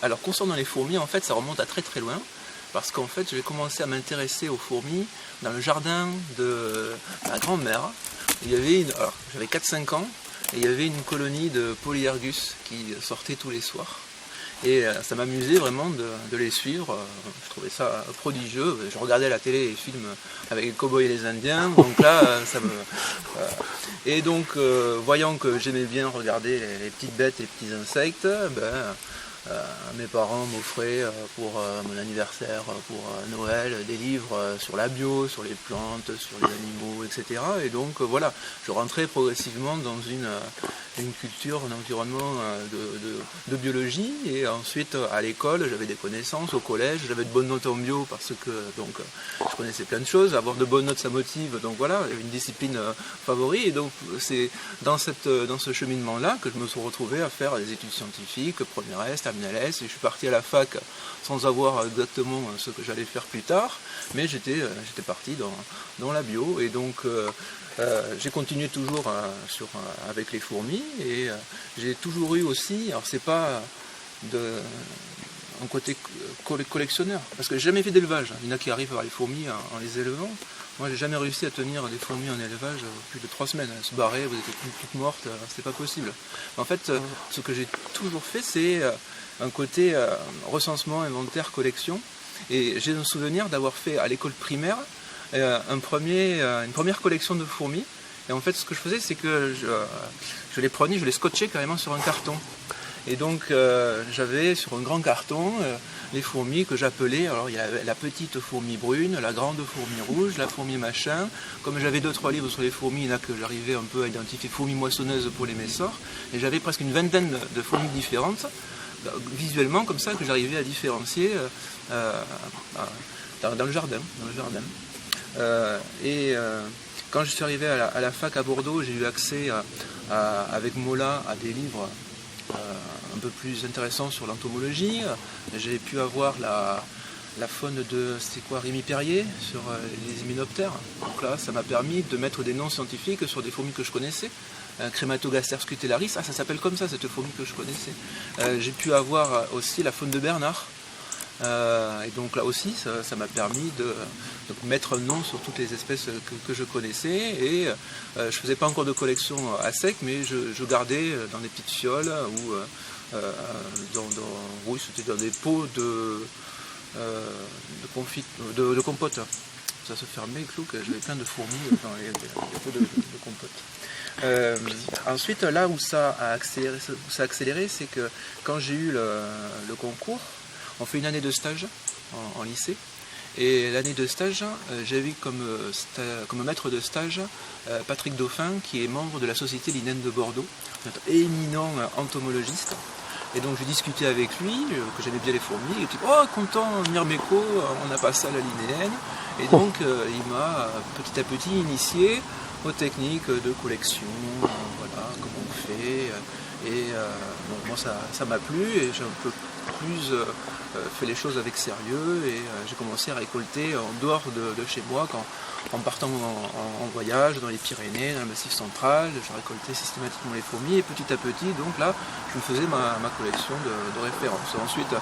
Alors concernant les fourmis, en fait, ça remonte à très très loin. Parce qu'en fait, j'ai commencé à m'intéresser aux fourmis dans le jardin de ma grand-mère. Alors, j'avais 4-5 ans, et il y avait une colonie de Polyergus qui sortait tous les soirs. Et ça m'amusait vraiment de les suivre. Je trouvais ça prodigieux. Je regardais à la télé les films avec les cow-boys et les Indiens. Donc là, Et donc, voyant que j'aimais bien regarder les petites bêtes et les petits insectes, mes parents m'offraient pour mon anniversaire, pour Noël, des livres sur la bio, sur les plantes, sur les animaux, etc. Et donc voilà, je rentrais progressivement dans une culture, un environnement de biologie. Et ensuite à l'école, j'avais des connaissances. Au collège, j'avais de bonnes notes en bio parce que je connaissais plein de choses. Avoir de bonnes notes, ça motive. Donc voilà, il y avait une discipline favorite. Et donc c'est dans ce cheminement-là que je me suis retrouvé à faire des études scientifiques, première S, terminale S, et je suis parti à la fac sans avoir exactement ce que j'allais faire plus tard, mais j'étais parti dans la bio. Et donc j'ai continué toujours avec les fourmis, et j'ai toujours eu aussi, alors c'est pas un côté collectionneur, parce que j'ai jamais fait d'élevage. Il y en a qui arrivent à voir les fourmis en les élevant. Moi, j'ai jamais réussi à tenir des fourmis en élevage plus de 3 semaines. Elles se barraient, vous étiez toutes mortes, c'était pas possible. En fait, ce que j'ai toujours fait, c'est un côté recensement, inventaire, collection. Et j'ai un souvenir d'avoir fait à l'école primaire une première collection de fourmis. Et en fait, ce que je faisais, c'est que je les prenais, je les scotchais carrément sur un carton. Et donc j'avais sur un grand carton les fourmis que j'appelais, alors il y avait la petite fourmi brune, la grande fourmi rouge, la fourmi machin. Comme j'avais 2-3 livres sur les fourmis, là que j'arrivais un peu à identifier fourmis moissonneuses pour les messors, et j'avais presque une vingtaine de fourmis différentes, visuellement comme ça, que j'arrivais à différencier dans le jardin. Quand je suis arrivé à la fac à Bordeaux, j'ai eu accès avec Mola à des livres un peu plus intéressant sur l'entomologie. J'ai pu avoir la faune de, c'était quoi, Rémi Perrier sur les hyménoptères. Donc là, ça m'a permis de mettre des noms scientifiques sur des fourmis que je connaissais. Crématogaster scutellaris, ça s'appelle comme ça, cette fourmi que je connaissais. J'ai pu avoir aussi la faune de Bernard. Et donc là aussi, ça m'a permis de mettre un nom sur toutes les espèces que je connaissais. Et je faisais pas encore de collection à sec, mais je gardais dans des petites fioles ou oui, c'était dans des pots de compote. Ça se fermait, clou, que j'avais plein de fourmis dans les pots de compote. Ensuite, là où ça a accéléré, c'est que quand j'ai eu le concours, on fait une année de stage en lycée. Et l'année de stage, j'ai eu comme maître de stage Patrick Dauphin, qui est membre de la Société Linnéenne de Bordeaux, un éminent entomologiste. Et donc j'ai discuté avec lui, que j'aimais bien les fourmis, il était content, Mirmeco, on a passé à la Linnéenne. Et donc il m'a petit à petit initié aux techniques de collection, voilà, comment on fait. Et moi ça m'a plu, et j'ai un peu plus fait les choses avec sérieux, et j'ai commencé à récolter en dehors de chez moi, en partant en voyage dans les Pyrénées, dans le Massif central. Je récoltais systématiquement les fourmis, et petit à petit, donc là, je me faisais ma collection de référence. Ensuite,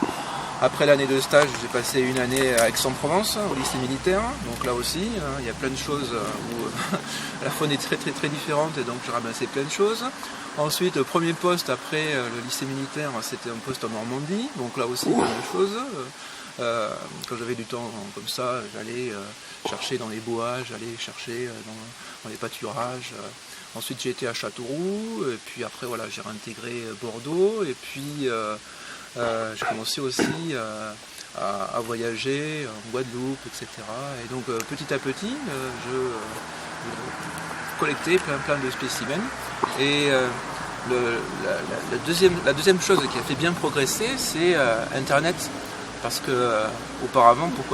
après l'année de stage, j'ai passé une année à Aix-en-Provence, au lycée militaire. Donc là aussi, il y a plein de choses où la faune est très très très différente, et donc je ramassais plein de choses. Ensuite, premier poste après le lycée militaire, c'était un poste en Normandie. Donc là aussi, plein de choses. Quand j'avais du temps comme ça, j'allais chercher dans les bois, j'allais chercher dans les pâturages. Ensuite, j'ai été à Châteauroux, et puis après, voilà, j'ai réintégré Bordeaux, et puis j'ai commencé aussi à voyager en Guadeloupe, etc. Et donc, petit à petit, je collectais plein de spécimens. Et la deuxième chose qui a fait bien progresser, c'est Internet. Parce que auparavant, pour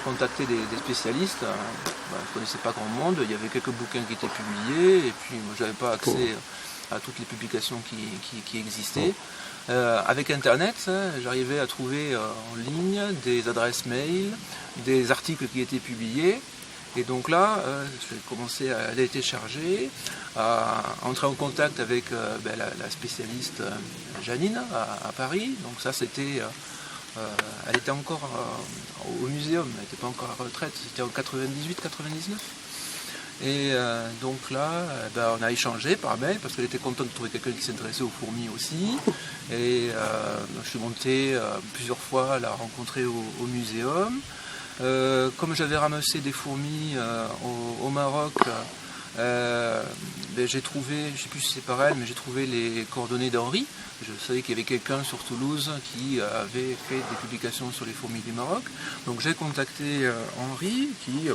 contacter des spécialistes, je ne connaissais pas grand monde. Il y avait quelques bouquins qui étaient publiés, et puis moi, je n'avais pas accès à toutes les publications qui existaient. Avec Internet, j'arrivais à trouver en ligne des adresses mail, des articles qui étaient publiés. Et donc là, j'ai commencé à les télécharger, à entrer en contact avec la spécialiste Janine à Paris. Donc ça, c'était, elle était encore au muséum, elle n'était pas encore à la retraite, c'était en 98-99. Et donc là, on a échangé par mail parce qu'elle était contente de trouver quelqu'un qui s'intéressait aux fourmis aussi. Et je suis monté plusieurs fois la rencontrer au muséum. Comme j'avais ramassé des fourmis au Maroc, j'ai trouvé, je ne sais plus si c'est par elle, mais j'ai trouvé les coordonnées d'Henri. Je savais qu'il y avait quelqu'un sur Toulouse qui avait fait des publications sur les fourmis du Maroc. Donc j'ai contacté Henri, qui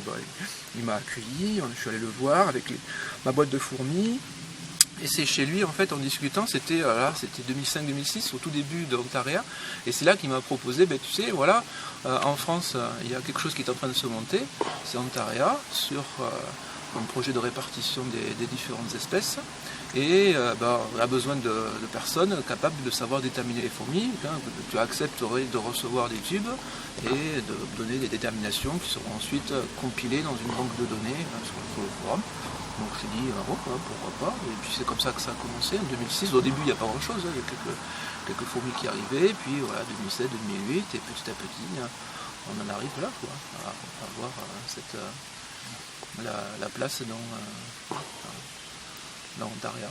il m'a accueilli, je suis allé le voir avec ma boîte de fourmis. Et c'est chez lui, en fait, en discutant, c'était 2005-2006, au tout début de Ontaria. Et c'est là qu'il m'a proposé, tu sais, voilà, en France, il y a quelque chose qui est en train de se monter, c'est Ontaria, sur un projet de répartition des différentes espèces. Et on a besoin de personnes capables de savoir déterminer les fourmis. Tu accepterais de recevoir des tubes et de donner des déterminations qui seront ensuite compilées dans une banque de données sur le forum. Donc je me suis dit, pourquoi pas. Et puis c'est comme ça que ça a commencé en 2006. Au début, il n'y a pas grand-chose, il y a quelques fourmis qui arrivaient. Puis voilà, 2007, 2008, et petit à petit, on en arrive là, quoi, à avoir la place dans Ontaria.